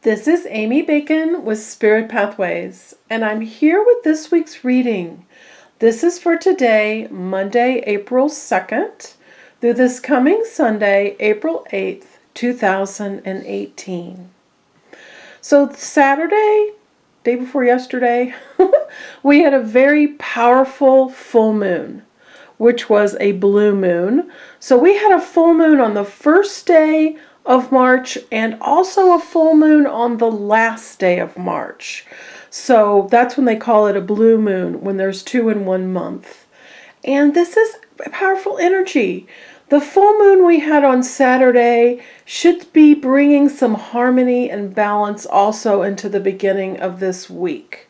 This is Amy Bacon with Spirit Pathways, and I'm here with this week's reading. This is for today, Monday, April 2nd, through this coming Sunday, April 8th, 2018. So Saturday, day before yesterday, we had a very powerful full moon, which was a blue moon. So we had a full moon on the first day of March and also a full moon on the last day of March. So that's when they call it a blue moon, when there's two in 1 month. And this is powerful energy. The full moon we had on Saturday should be bringing some harmony and balance also into the beginning of this week.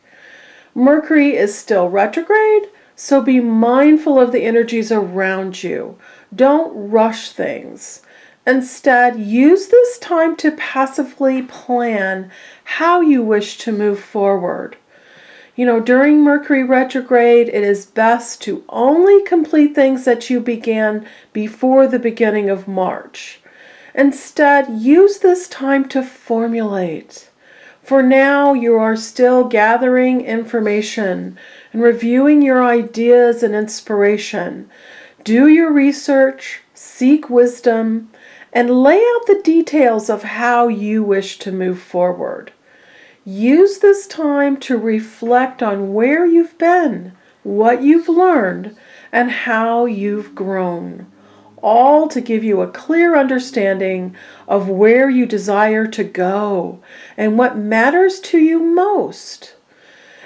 Mercury is still retrograde, so be mindful of the energies around you. Don't rush things. Instead, use this time to passively plan how you wish to move forward. During Mercury retrograde, it is best to only complete things that you began before the beginning of March. Instead, use this time to formulate. For now, you are still gathering information and reviewing your ideas and inspiration. Do your research, seek wisdom, and lay out the details of how you wish to move forward. Use this time to reflect on where you've been, what you've learned, and how you've grown, all to give you a clear understanding of where you desire to go and what matters to you most.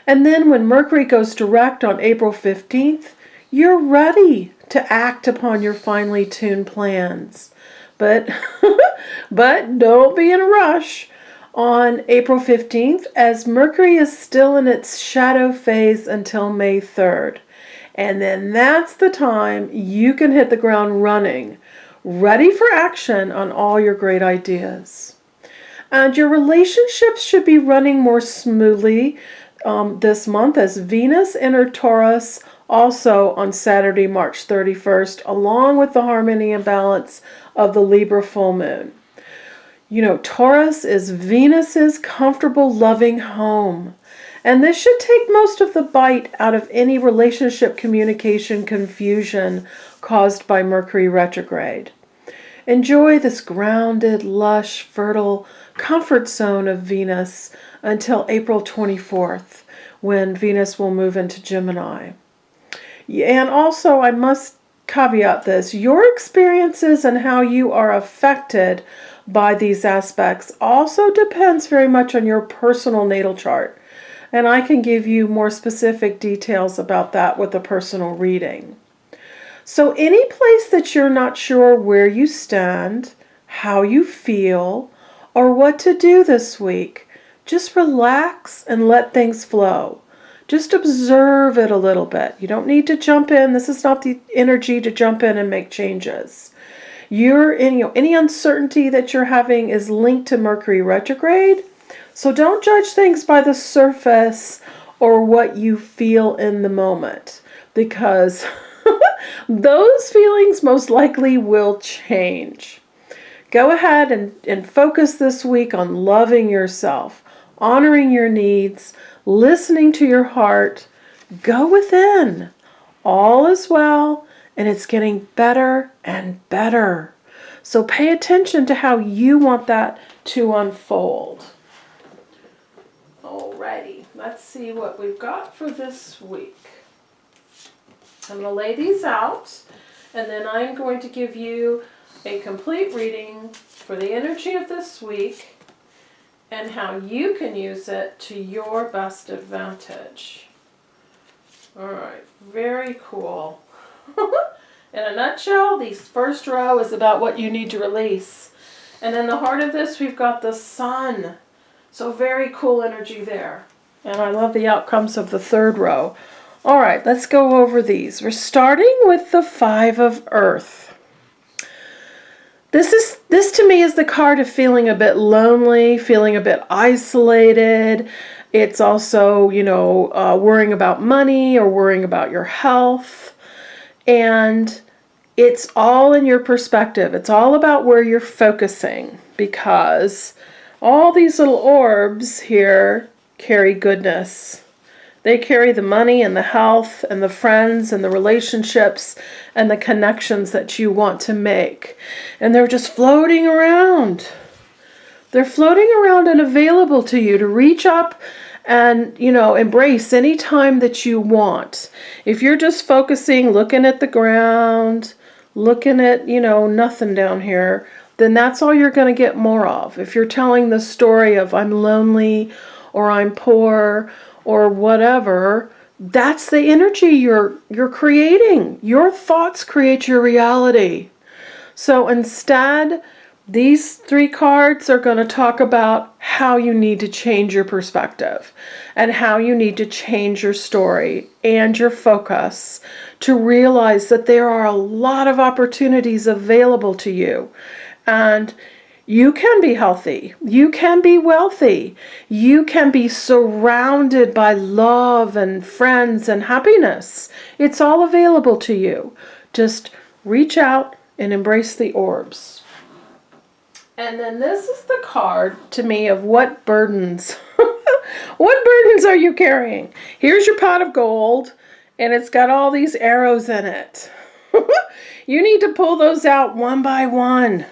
And then when Mercury goes direct on April 15th, you're ready to act upon your finely tuned plans. But don't be in a rush on April 15th, as Mercury is still in its shadow phase until May 3rd. And then that's the time you can hit the ground running, ready for action on all your great ideas. And your relationships should be running more smoothly this month, as Venus entered Taurus also on Saturday, March 31st, along with the harmony and balance of the Libra full moon. Taurus is Venus's comfortable, loving home. And this should take most of the bite out of any relationship communication confusion caused by Mercury retrograde. Enjoy this grounded, lush, fertile comfort zone of Venus until April 24th, when Venus will move into Gemini. And also, I must caveat this, your experiences and how you are affected by these aspects also depends very much on your personal natal chart. And I can give you more specific details about that with a personal reading. So any place that you're not sure where you stand, how you feel, or what to do this week, just relax and let things flow. Just observe it a little bit. You don't need to jump in. This is not the energy to jump in and make changes. Any uncertainty that you're having is linked to Mercury retrograde. So don't judge things by the surface or what you feel in the moment, because those feelings most likely will change. Go ahead and focus this week on loving yourself, honoring your needs, listening to your heart. Go within. All is well, and it's getting better and better. So pay attention to how you want that to unfold. Alrighty, let's see what we've got for this week. I'm going to lay these out, and then I'm going to give you a complete reading for the energy of this week and how you can use it to your best advantage. Alright, very cool. In a nutshell, the first row is about what you need to release. And in the heart of this, we've got the sun. So very cool energy there. And I love the outcomes of the third row. All right, let's go over these. We're starting with the Five of Earth. This to me is the card of feeling a bit lonely, feeling a bit isolated. It's also, worrying about money or worrying about your health. And it's all in your perspective. It's all about where you're focusing, because All these little orbs here carry goodness. They carry the money and the health and the friends and the relationships and the connections that you want to make. And they're just floating around. They're floating around and available to you to reach up and, embrace any time that you want. If you're just focusing, looking at the ground, looking at, nothing down here, then that's all you're going to get more of. If you're telling the story of I'm lonely or I'm poor or whatever, that's the energy you're creating. Your thoughts create your reality. So instead, these 3 cards are going to talk about how you need to change your perspective and how you need to change your story and your focus to realize that there are a lot of opportunities available to you. And you can be healthy. You can be wealthy. You can be surrounded by love and friends and happiness. It's all available to you. Just reach out and embrace the orbs. And then this is the card to me of what burdens. What burdens are you carrying? Here's your pot of gold, and it's got all these arrows in it. You need to pull those out one by one.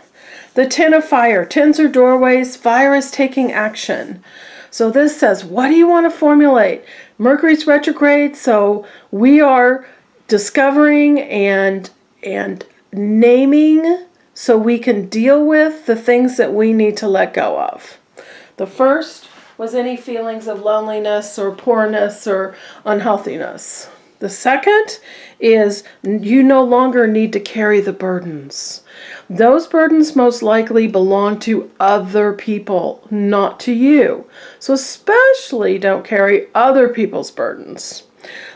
The 10 of fire. 10s are doorways. Fire is taking action. So this says, what do you want to formulate? Mercury's retrograde, so we are discovering and naming so we can deal with the things that we need to let go of. The first was any feelings of loneliness or poorness or unhealthiness. The second is you no longer need to carry the burdens. Those burdens most likely belong to other people, not to you. So especially don't carry other people's burdens.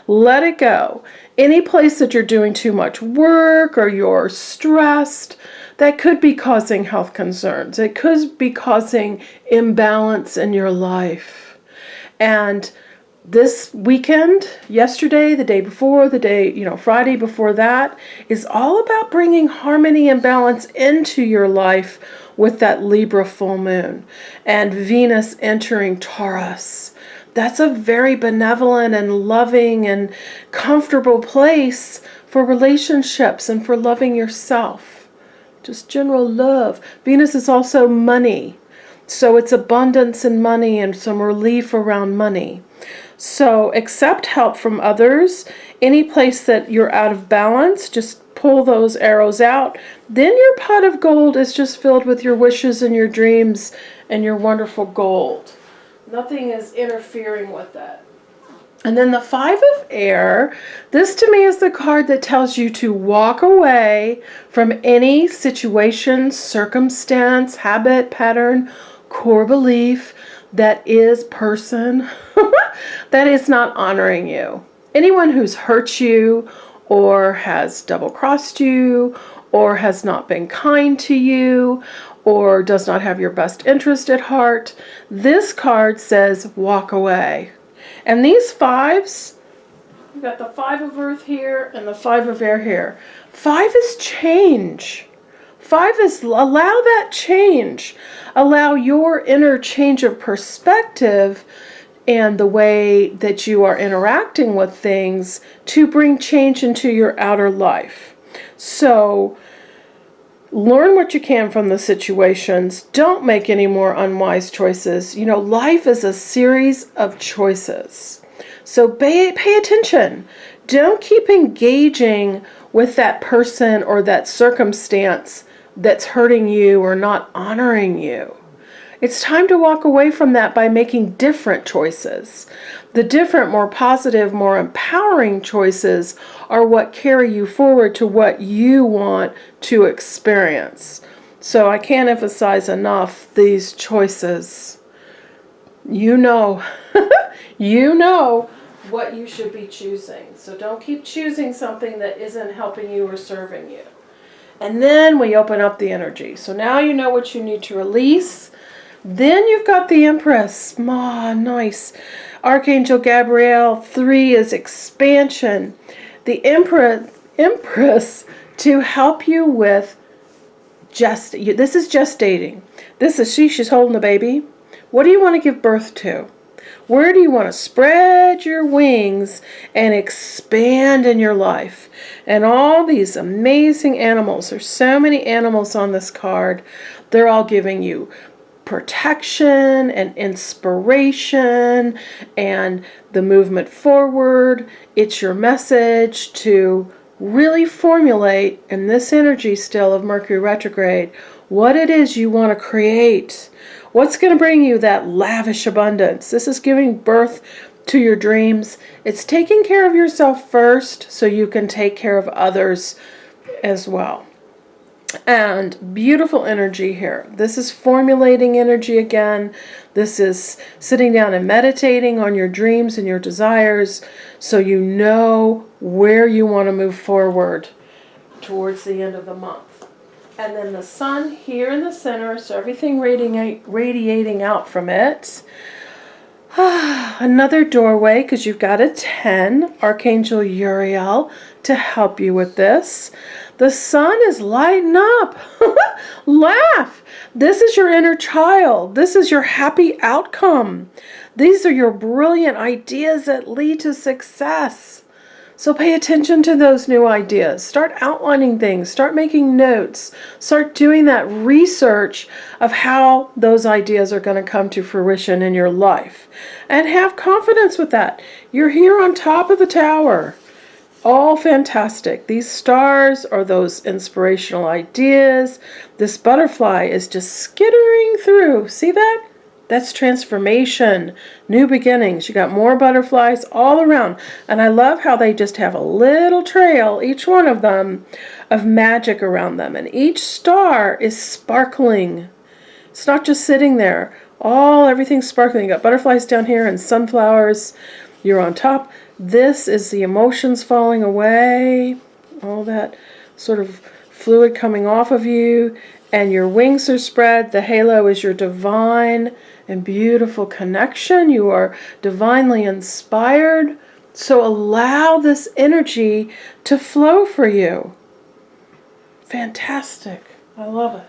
Let it go. Any place that you're doing too much work or you're stressed, that could be causing health concerns. It could be causing imbalance in your life. And this weekend, yesterday, the day before, the day, Friday before that, is all about bringing harmony and balance into your life with that Libra full moon and Venus entering Taurus. That's a very benevolent and loving and comfortable place for relationships and for loving yourself. Just general love. Venus is also money. So it's abundance in money and some relief around money. So accept help from others. Any place that you're out of balance, just pull those arrows out. Then your pot of gold is just filled with your wishes and your dreams and your wonderful gold. Nothing is interfering with that. And then the 5 of air, this to me is the card that tells you to walk away from any situation, circumstance, habit, pattern, core belief that is person that is not honoring you. Anyone who's hurt you or has double-crossed you or has not been kind to you or does not have your best interest at heart, this card says walk away. And these 5s, you've got the 5 of earth here and the 5 of air here. 5 is change. 5 is allow that change. Allow your inner change of perspective and the way that you are interacting with things to bring change into your outer life. So learn what you can from the situations. Don't make any more unwise choices. Life is a series of choices. So pay attention. Don't keep engaging with that person or that circumstance that's hurting you or not honoring you. It's time to walk away from that by making different choices. The different, more positive, more empowering choices are what carry you forward to what you want to experience. So I can't emphasize enough these choices. You know what you should be choosing. So don't keep choosing something that isn't helping you or serving you. And then we open up the energy. So now you know what you need to release. Then you've got the Empress. Nice. Archangel Gabriel. 3 is expansion. The Empress to help you with This is gestating. This is she's holding the baby. What do you want to give birth to? Where do you want to spread your wings and expand in your life? And all these amazing animals, there's so many animals on this card, they're all giving you protection and inspiration and the movement forward. It's your message to really formulate in this energy still of Mercury retrograde what it is you want to create. What's going to bring you that lavish abundance? This is giving birth to your dreams. It's taking care of yourself first so you can take care of others as well. And beautiful energy here. This is formulating energy again. This is sitting down and meditating on your dreams and your desires so you know where you want to move forward towards the end of the month. And then the sun here in the center, so everything radiating out from it. Another doorway, because you've got a 10, Archangel Uriel, to help you with this. The sun is lighting up. Laugh. This is your inner child. This is your happy outcome. These are your brilliant ideas that lead to success. So pay attention to those new ideas. Start outlining things. Start making notes. Start doing that research of how those ideas are going to come to fruition in your life. And have confidence with that. You're here on top of the tower. All fantastic. These stars are those inspirational ideas. This butterfly is just skittering through. See that? That's transformation, new beginnings. You got more butterflies all around. And I love how they just have a little trail, each one of them, of magic around them. And each star is sparkling. It's not just sitting there. Everything's sparkling. You got butterflies down here and sunflowers. You're on top. This is the emotions falling away. All that sort of fluid coming off of you. And your wings are spread. The halo is your divine and beautiful connection. You are divinely inspired. So allow this energy to flow for you. Fantastic. I love it.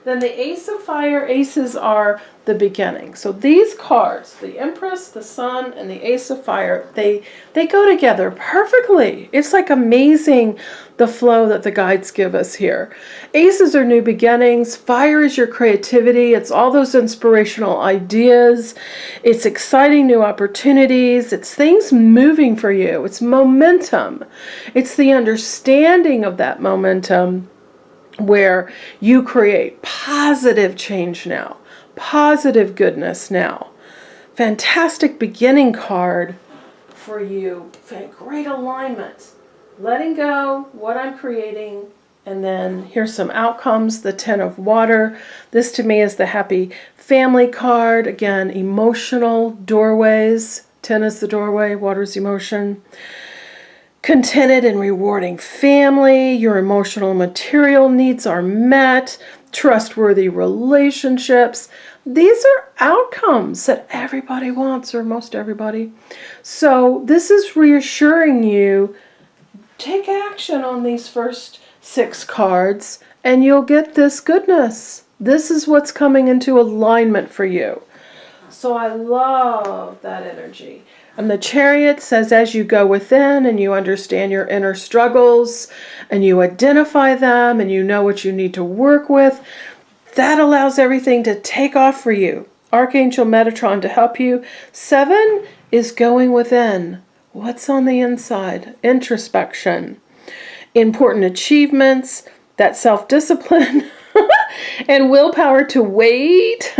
Then the Ace of Fire, aces are the beginning. So these cards, the Empress, the Sun, and the Ace of Fire, they go together perfectly. It's like amazing the flow that the guides give us here. Aces are new beginnings. Fire is your creativity. It's all those inspirational ideas. It's exciting new opportunities. It's things moving for you. It's momentum. It's the understanding of that momentum where you create positive change now, positive goodness now. Fantastic beginning card for you. Great alignment. Letting go, what I'm creating, and then here's some outcomes. The 10 of water. This to me is the happy family card. Again, emotional doorways. 10 is the doorway, water is emotion. Contented and rewarding family, your emotional and material needs are met, trustworthy relationships. These are outcomes that everybody wants, or most everybody. So this is reassuring you, take action on these first 6 cards and you'll get this goodness. This is what's coming into alignment for you. So I love that energy. And the Chariot says as you go within and you understand your inner struggles and you identify them and you know what you need to work with, that allows everything to take off for you. Archangel Metatron to help you. 7 is going within. What's on the inside? Introspection. Important achievements, that self-discipline. And willpower to wait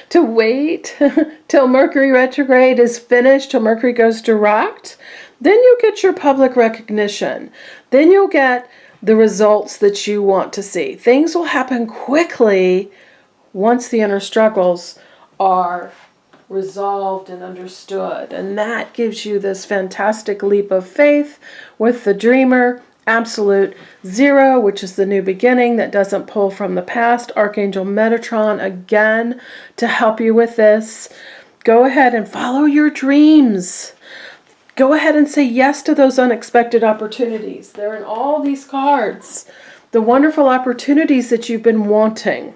till Mercury retrograde is finished, till Mercury goes direct. Then you'll get your public recognition. Then you'll get the results that you want to see. Things will happen quickly once the inner struggles are resolved and understood. And that gives you this fantastic leap of faith with the dreamer. Absolute 0, which is the new beginning that doesn't pull from the past. Archangel Metatron again to help you with this. Go ahead and follow your dreams. Go ahead and say yes to those unexpected opportunities. They're in all these cards. the wonderful opportunities that you've been wanting.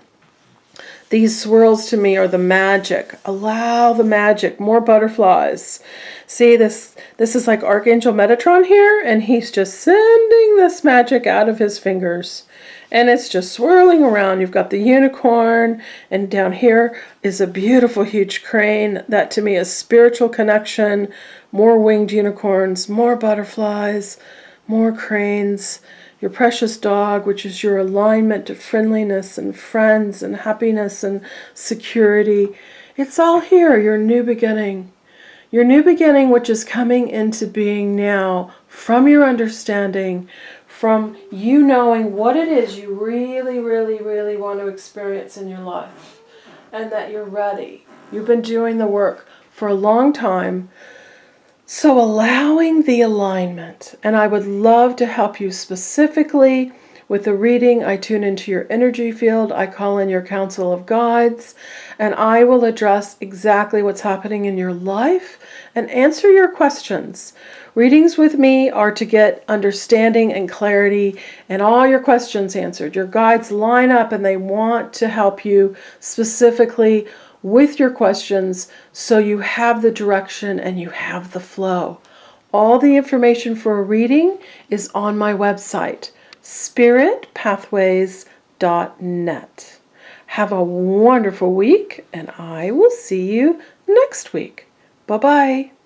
These swirls to me are the magic. Allow the magic. More butterflies. See, this is like Archangel Metatron here, and he's just sending this magic out of his fingers. And it's just swirling around. You've got the unicorn, and down here is a beautiful, huge crane. That to me is spiritual connection. More winged unicorns, more butterflies, more cranes. Your precious dog, which is your alignment to friendliness and friends and happiness and security. It's all here, your new beginning. Your new beginning, which is coming into being now from your understanding, from you knowing what it is you really, really, really want to experience in your life. And that you're ready. You've been doing the work for a long time. So allowing the alignment, and I would love to help you specifically with the reading. I tune into your energy field, I call in your council of guides, and I will address exactly what's happening in your life and answer your questions. Readings with me are to get understanding and clarity and all your questions answered. Your guides line up and they want to help you specifically with your questions, so you have the direction and you have the flow. All the information for a reading is on my website, spiritpathways.net. Have a wonderful week, and I will see you next week. Bye-bye.